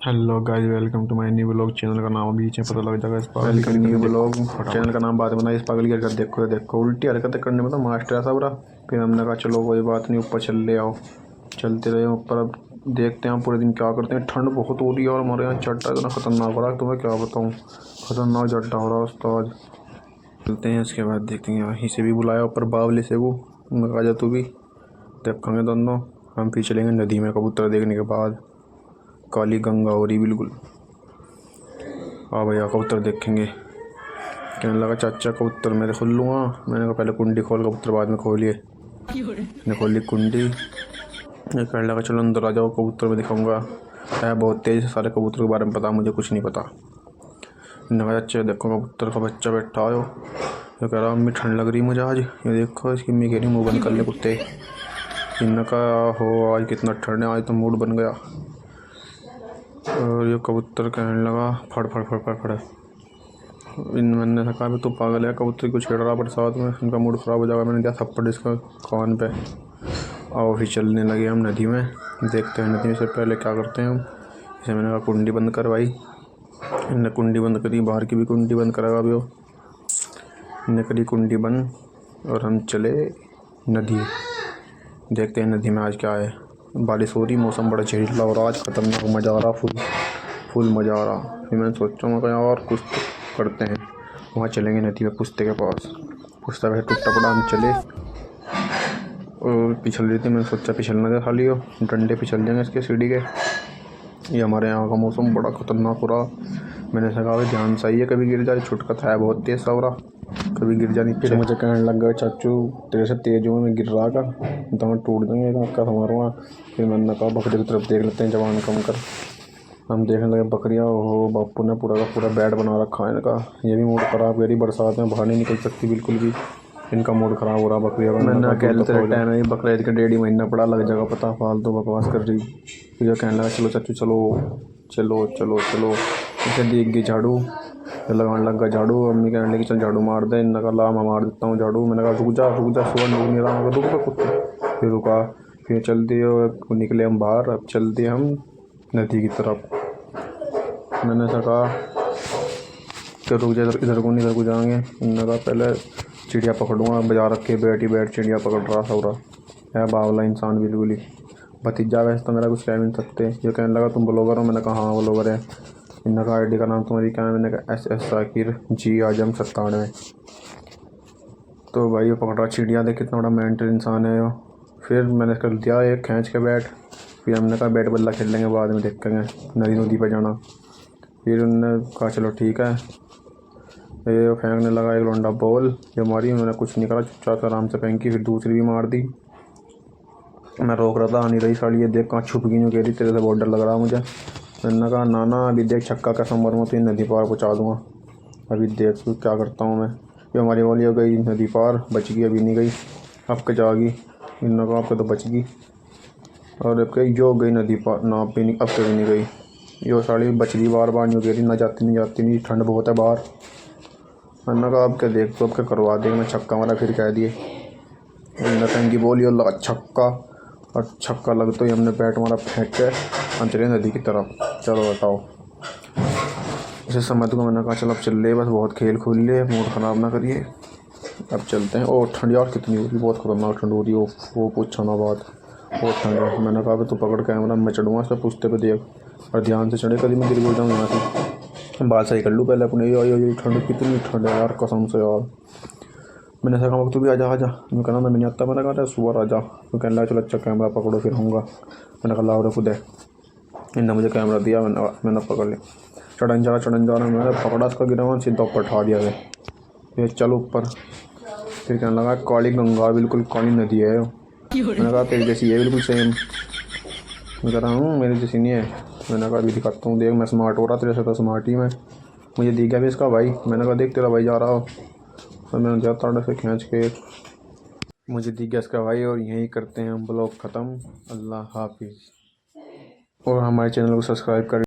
Hello guys, welcome to my new blog. Channel का नाम बीच में पता लग जाएगा। इस पागल वेलकम न्यू ब्लॉग। चैनल का नाम बाद में। इस पागल की हरकत देखो देखो, उल्टी हरकतें करने में तो मास्टर है सबरा। फिर हमने कहा चलो कोई बात नहीं, ऊपर चल ले आओ। चलते रहे ऊपर। अब देखते हैं पूरे दिन क्या करते हैं। ठंड बहुत हो रही है और हमारे यहाँ चड्डा इतना खतरनाक हो रहा है, तुम्हें क्या बताऊँ। खतरनाक चड्डा हो रहा है उस्ताद। चलते हैं, उसके बाद देखते हैं। यहीं से भी बुलाया ऊपर बावली से वो, मैं कहा जा तू भी देखेंगे दोनों। हम फिर चलेंगे नदी में कबूतर देखने के बाद। काली गंगा हो रही बिल्कुल। हाँ भैया, कबूतर देखेंगे। कहने लगा चाचा कबूतर मैं खोल लूँगा। मैंने कहा पहले कुंडी खोल, कबूतर बाद में खोलिए। मैंने खोली कुंडी। ये कहने लगा चलो अंदर आ जाओ, कबूतर मैं दिखाऊंगा। है बहुत तेज़, सारे कबूतर के बारे में पता, मुझे कुछ नहीं पता। मैंने कहा चाचा देखो कबूतर का बच्चा बैठा हो। ये कह रहा अम्मी ठंड लग रही मुझे आज। ये देखो इसकी अम्मी कह रही मुँह बंद कर ले कुत्ते। इन्होंने कहा हो आज कितना ठंड है, आज तो मूड बन गया। और ये कबूतर कहने लगा फड़ फड़ फड़ फड़ फड़। मैंने कहा भी तो पागल है, कबूतर को छेड़ रहा बरसात में, इनका मूड ख़राब हो जाएगा। मैंने दिया थप्पड़ इसका कान पे। आओ फिर चलने लगे हम नदी में। देखते हैं नदी में से पहले क्या करते हैं हम। जैसे मैंने कहा कुंडी बंद कर भाई। इनने कुंडी बंद करी, बाहर की भी कुंडी बंद करेगा अभी वो। इनने करी कुंडी बंद और हम चले नदी। देखते हैं नदी में आज क्या है। बारिश हो रही, मौसम बड़ा झीला हो रहा आज, खतरनाक मज़ा आ रहा, फुल मज़ा आ रहा। फिर मैंने सोचा मैं यार कुछ करते हैं, वहाँ चलेंगे नदी में पुश्ते के पास। पुश्ता वैसे टूटा पड़ा, हम चले और पिछल रही थी। मैंने सोचा पिछलना था खाली हो, डंडे पिछल जाएंगे इसके सीढ़ी के। ये हमारे यहाँ का मौसम बड़ा खतरनाक हो रहा। मैंने कहा भाई ध्यान से आइए, कभी गिर जाए। छुटका था बहुत तेज़ सा हो रहा, कभी गिर जा नीचे। मुझे कहने लग गया चाचू तेरे से तेज हूँ मैं, गिर रहा का दांत टूट देंगे आपका हमारा। फिर मैंने कहा बकरी की तरफ देख लेते हैं, जवान कम कर। हम देखने लगे बकरियाँ। ओहो बापू ने पूरा का पूरा बेड बना रखा है इनका। ये भी मूड ख़राब करी, बरसात में बाहर नहीं निकल सकती बिल्कुल भी। इनका मूड ख़राब हो रहा बकरियाँ का। मैंने कहा तेरे टाइम में बकरा ईद का 1.5 महीना पड़ा, लग जाएगा पता, फालतू बकवास कर रही। फिर जो कहने लगा चलो चाचू चलो चलो चलो चलो। इसे देख गई झाड़ू, लगाने लग गया झाड़ू। अम्मी कहने लगी चल झाड़ू मार दे। इन्होंने कहा ला मैं मार देता हूँ झाड़ू। मैंने कहा रुक जा सुबह रुक नहीं रहा। मैं रुक पे कुत्ते। फिर रुका, फिर चल दिए, निकले हम बाहर। अब चल दिए हम नदी की तरफ। मैंने कहा कि रुक जा, इधर को नहीं, इधर को जाएंगे। उन्होंने कहा पहले चिड़िया पकड़ूंगा। बाजार रख के बैठ चिड़िया पकड़ रहा सौरा है, बावला इंसान बिल्कुल ही। भतीजा वैसे तो मेरा कुछ कह भी नहीं सकते। ये कहने लगा तुम ब्लॉगर हो। मैंने कहा हाँ ब्लॉगर है। इन्होंने कहा ID का नाम तुम्हारी क्या है। मैंने कहा SS साकिर जी आजम 97। तो भाई ये पकड़ रहा चिड़िया, देख कितना बड़ा मेंटल इंसान है वो। फिर मैंने कर दिया एक खींच के बैट। फिर हमने कहा बैट बल्ला खेल लेंगे बाद में, देखेंगे नदी पर जाना। फिर उन्होंने कहा चलो ठीक है। ये फेंकने लगा एक लौंडा बॉल, ये मारी। उन्होंने कुछ नहीं करा, चुपचाप से आराम से फेंकी। फिर दूसरी भी मार दी। मैं रोक रहा था, आ नहीं रही साड़ी। ये देख कहाँ छुप गई, नहीं कह रही तेरे से बहुत डर लग रहा मुझे। मैंने कहा नाना अभी देख छक्का कैसा मारूंगा तो नदी पार पहुँचा दूँगा। अभी देख क्या करता हूँ मैं। ये हमारी वाली हो गई नदी पार, बच गई, अभी नहीं गई। अब के जागी। इन्होंने कहा आपके तो बच गई। और अब कहीं जो गई नदी पार ना, अब भी नहीं, अब कभी नहीं गई। यो साड़ी बच गई, बार बार नहीं कह रही ना, जाती नहीं, ठंड बहुत है बाहर। मैंने कहा अब क्या देख तो अब क्या करवा देंगे। मैं छक्का मारा, फिर कह दिए की बोली और लगा छक्का। और छक्का लग तो ही हमने बैट मारा फेंक के, हम चले नदी की तरफ। चलो बताओ इसे समय को। मैंने कहा चलो अब चल ले, बस बहुत खेल खोल ले, मूड ख़राब ना करिए, अब चलते हैं। और ठंड यार कितनी हो रही, बहुत खतरनाक ठंड हो रही है। वो पूछो ना बात, बहुत ठंड है। मैंने कहा तो पकड़ कैमरा, मैं चढ़ूँगा उस पर पुश्ते पे देख, और ध्यान से चढ़े, कभी मैं गिर जाऊँ यहाँ से। बाल सही कर लूँ पहले अपने। ये ठंड कितनी ठंड है यार, कसम से यार। मैंने कहा वक्त भी आ जा। मैं कहना मैं नहीं आता। मैंने कहा सुबह आ जा। तो कहने लगा चलो अच्छा कैमरा पकड़ो फिर होऊंगा। मैंने कहा लाओ खुद है। इन्होंने मुझे कैमरा दिया, मैंने पकड़ लिया। चढ़न जा रहा मैंने पकड़ा उसका, गिरा हुआ सीधा ऊपर उठा दिया। फिर चलो ऊपर। फिर कहने लगा काली गंगा, बिल्कुल काली नदी है। मैंने कहा तेरी जैसी है बिल्कुल सेम। मैं कह रहा हूँ मेरी जैसी नहीं है। मैंने कहा अभी दिखाता हूँ देख, मैं स्मार्ट हो रहा तेरे से तो स्मार्ट ही मैं। मुझे दिख गया भी इसका भाई। मैंने कहा देख तेरा भाई जा रहा हो। और मैंने दिया ताड़े से खींच के, मुझे दिख गया इसका भाई। और यहीं करते हैं हम ब्लॉग ख़त्म। अल्लाह हाफिज़। और हमारे चैनल को सब्सक्राइब कर